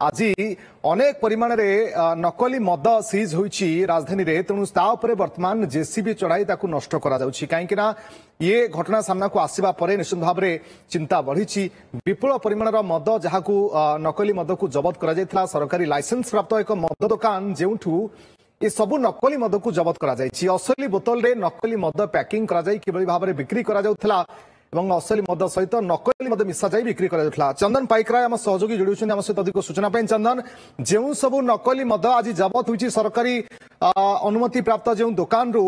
आज अनेक परिमाण में नकली मद सीज होईची राजधानी रे तेणु वर्तमान जेसीबी चढ़ाई नष्ट कहीं ये घटना सामना को आसवा पर निश्चित भाव में चिंता बढ़ी विपुल परिमाण मद जहां नकली मद को जबत कर सरकारी लाइसेंस प्राप्त एक मद दुकान जो ये सबू नकली मद को जबत कर असली बोतल रे नकली मद पैकिंग किभली भाव में बिक्री कर असली मद सहित नकली मद मिसा जाई बिक्री कर चंदन पाइकराय आम सहयोगी जोड़ी आम सहित अधिक सूचना चंदन जो सबू नकली मद आज जबत होती सरकारी अनुमति प्राप्त जो दुकान रु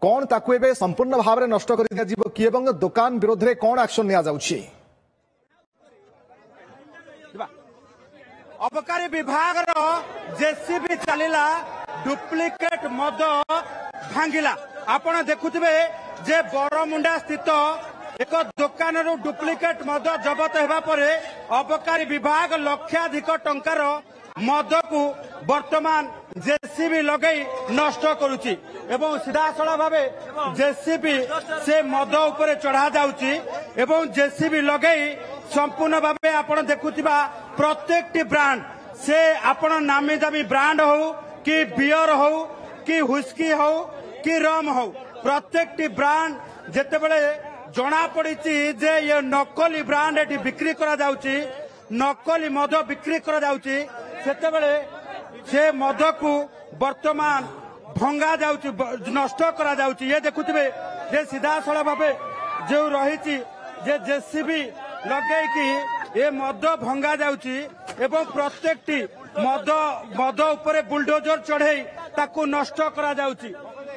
कौन ताकू एबे संपूर्ण भाव में नष्ट कर दिया जीव कि एवं दुकान विरोध में कौन एक्शन निया जाउछि? अबकारी विभाग जेसीबी चलिला डुप्लिकेट मद भांगिला आपण देखुथिबे जे बरमुंडा स्थित एक दुकान रु डुप्लिकेट मद जबत हेबा परे अबकारी विभाग लक्षाधिक टंकार मद को वर्तमान जेसीबी लगई नष्ट करुची एवं सीधासला भावे जेसीबी से मद उपरे चढ़ा जाउची एवं जेसीबी लगई संपूर्ण भावे आपण देखुथिबा प्रत्येकटी ब्रांड से आपण नामी दामी ब्रांड हो कि बियर हो कि हुस्की हो कि रम हो प्रत्येकटी ब्रांड जेतेबेले जना पड़ी जे ये नकली ब्रांड एटी बिक्री करा जाउची नकली मद बिक्री करा जाउची सेतेबेले से मद को वर्तमान भंगा जाउची नष्ट करा जाउची ये देखुथिबे जे सीधा सळा भाबे जो रहिची जे जेसीबी लगे कि ये मद भंगा जाउची एवं प्रत्येकटी मद उपरे बुलडोजर चढ़ई ताकू नष्ट करा जाउची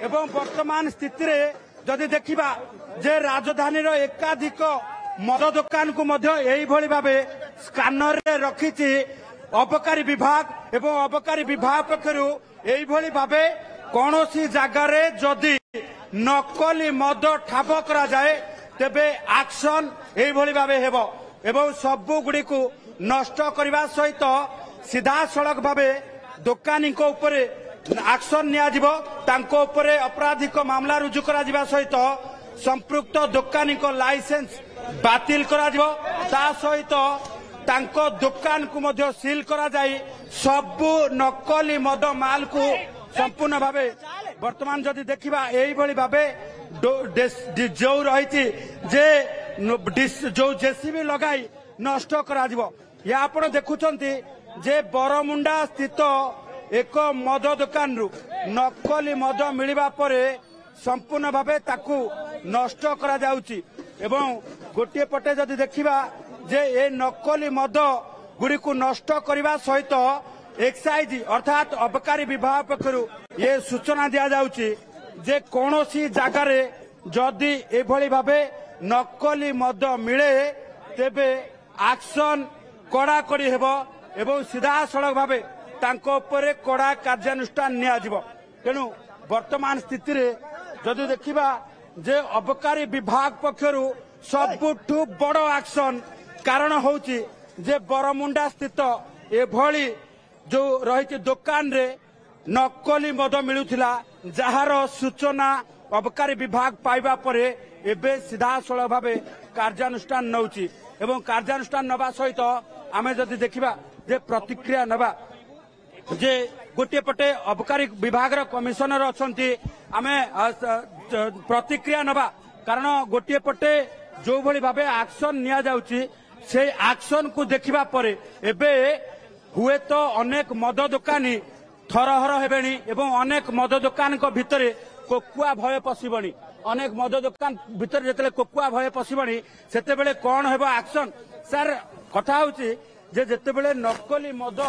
एवं वर्तमान स्थिति रे जदि देखिबा जे राजधानी रो एकाधिक मद दुकान को मध्य एही भली भाबे स्कैनर रे रखिची अबकारी विभाग एवं अबकारी विभाग पक्षरु एही भली भाबे कोनोसी जगह रे जदि नकली मद ठाब करा जाए तेबे एक्शन एही भली भाबे हेबो एवं सबु गुडी को नष्ट करबा सहित सीधा सड़क भाबे दुकानी को ऊपरे एक्शन निया जिवो तांको ऊपरे आपराधिक मामला रुजु करा जिबा सहित संपृक्त दुकानी को लाइसेंस बातिल करा जिवो ता सहित तांको दुकान को मध्य सील करा जाई सबु नकली मद माल को संपूर्ण भावे वर्तमान जदि देखिबा एही भली भावे जो रही जे जो जेसीबी लगाई नष्ट करा जिवो या आपण देखुचंती जे बरमुंडा स्थित एक मद दुकान रु नकली मद मिलिबा परे संपूर्ण भावे ताकू नष्ट करा जाउची एवं गोटे पटे जदि देखिबा जे ए नकली मद गुडी को नष्ट करबा सहित एक्साइज अर्थात अबकारी विभाग पक्षरु ये सूचना दिया जाउची जे कोनोसी जगह रे जदि ए भली भावे नकली मद मिले तेबे एक्शन कड़ा कड़ी हेबो एवं सीधा सड़क भावे तांको ऊपर कड़ा कार्यानुष्ठान निया जिवो तेणु वर्तमान स्थिति रे जदि देखिबा जे अबकारी विभाग पक्षरु सबुठु बड़ एक्शन कारण होउची जे बरमुंडा स्थित एभली जो रही दुकान रे नकली मद मिलुथिला जहार सूचना अबकारी विभाग पाइबा परे एबे सीधा सड़क भावे कार्यानुष्ठान नउची एवं कार्यानुष्ठान नबा सहित आमे जदि देखिबा जे प्रतिक्रिया नबा जे गोटे पटे अबकारी विभाग कमिशनर अछंती आमे प्रतिक्रिया नबा कारण गोटे पटे जो भली भाबे एक्शन निया जाउची से एक्शन को देखिबा परे एबे हुए तो अनेक मद दुकानी थरहर हेबेनी एवं अनेक मद दुकान को भितरे कोकुआ भय पसिबनी अनेक मद दुकान भितर जेतले कोकुआ भय पसिबनी सेते बेले कोन हेबो एक्शन सर कथा होची जे जेतेबेले नकली मद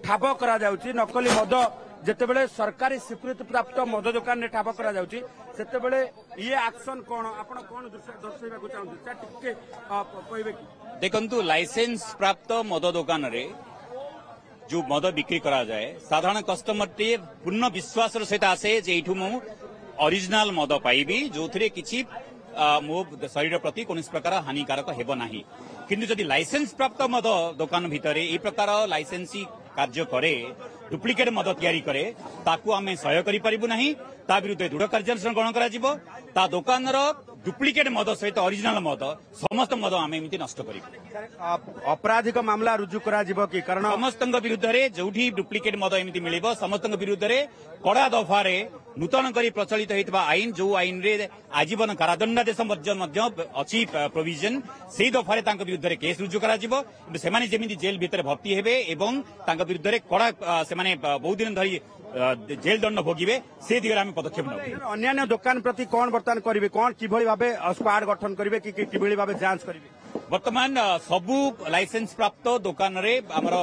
ठाब करा जाउची नकली मद जेतेबेले सरकारी स्वीकृति प्राप्त मद दुकान ने ठाब करा जाउची सेतेबेले ये एक्शन कोन आपण कोन दर्शाइबा को चाहू सर टिके कहबे कि देखंतु लाइसेंस प्राप्त मद दुकान रे जो मद बिक्री करा जाए साधारण कस्टमर टे पूर्ण विश्वास सहित आसे जे एठू मु ओरिजिनल मद पाइबी जो थरे किछि मो शरीर प्रति कौन प्रकार हानिकारक हेब नाही किंतु जदि लाइसेंस प्राप्त मद दुकान भितर ए प्रकार लाइसेंसी कार्य करे डुप्लिकेट मद तैयारी करे ताकू आमे सहयोग करि परिबु नाही ता विरुद्ध दृढ़ कार्यानुष्ठान ग्रहण करा जिवो ता दुकान डुप्लिकेट मद सहित ओरिजिनल मद समस्त मद आम एमती नष्ट कर अपराधिक मामला रुजु करा जिवो कि कारण समस्त विरुद्ध जो डुप्लिकेट मद एमती मिल समस्त विरुद्ध कड़ा दफारे नूतन करी प्रचलित होता आईन जो आईन रे आजीवन कारादंडादेश अच्छी प्रोविजन से दफारे विरुद्ध केस रुजु करा जमी जेल भितर भर्ती हेबे एवं विरुद्ध कड़ा से बहुत दिन धरी जेल दंड भोगे से दिगरे आम पदक्षेप नब अन्य दुकान प्रति कौन बर्तमान करेंगे कौन किभली भाबे स्क्वाड गठन करेंगे कि किभली भाबे जांच करेंगे वर्तमान सबु लाइसेंस प्राप्त दुकान रे आमर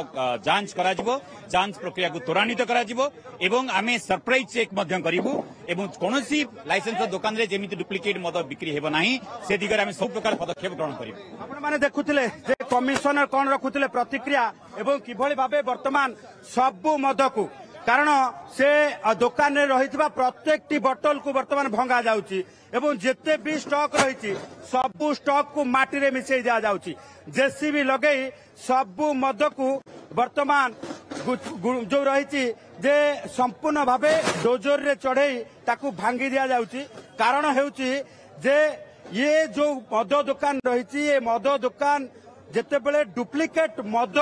जांच करा जिवो जांच प्रक्रिया को त्वरान्वित करा जिवो एवं आमे सरप्राइज चेक मध्य करिवु एवं कोनोसी लाइसेंस दुकान रे जेमिति डुप्लिकेट मद बिक्री हेबो नाही से दिगरे आमे सब प्रकार पदक्षेप ग्रहण करिवु आपण माने देखुथिले जे कमिशनर कोन रखुथिले प्रतिक्रिया एवं किभली भाबे वर्तमान सबु मद को कारण से दुकान रे रहितबा प्रत्येकटी बोतल को वर्तमान भंगा जाउची एवं जेते भी स्टॉक रही सबू स्टॉक को माटी रे मिसई दिया जाउची जेसीबी लगई सबू मद को वर्तमान जो रही जे संपूर्ण भावे डोजर रे चढ़ई ताकू भांगी दिया जाउची कारण हेउची जे ये जो मद दुकान रही ये मद दुकान जेते बेले डुप्लिकेट मद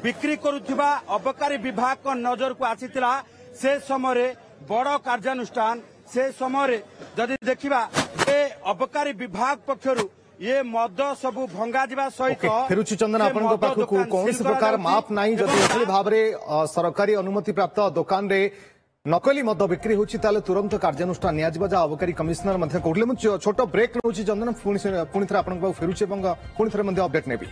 बिक्री करुथिबा अबकारी विभाग को नजर को आसीतिला से समय बड़ कार्यानुष्ठान से समय जदि देखिबा ए अबकारी विभाग पक्षरु ये मद सबु भंगा दिबा सहित फेरुची चंदन आपन पाखु कौन प्रकार माप नाही जदि एथि भाबरे सरकारी अनुमति प्राप्त दुकान रे नकली मद बिक्री होची ताले तुरंत कार्यानुष्ठान निया जिबा जा अबकारी कमिश्नर मध्ये कोडले मु छोटो ब्रेक नउची चंदन पुणी थरे आपन फेरुची एवं पुणी थरे मध्ये अपडेट नेबी।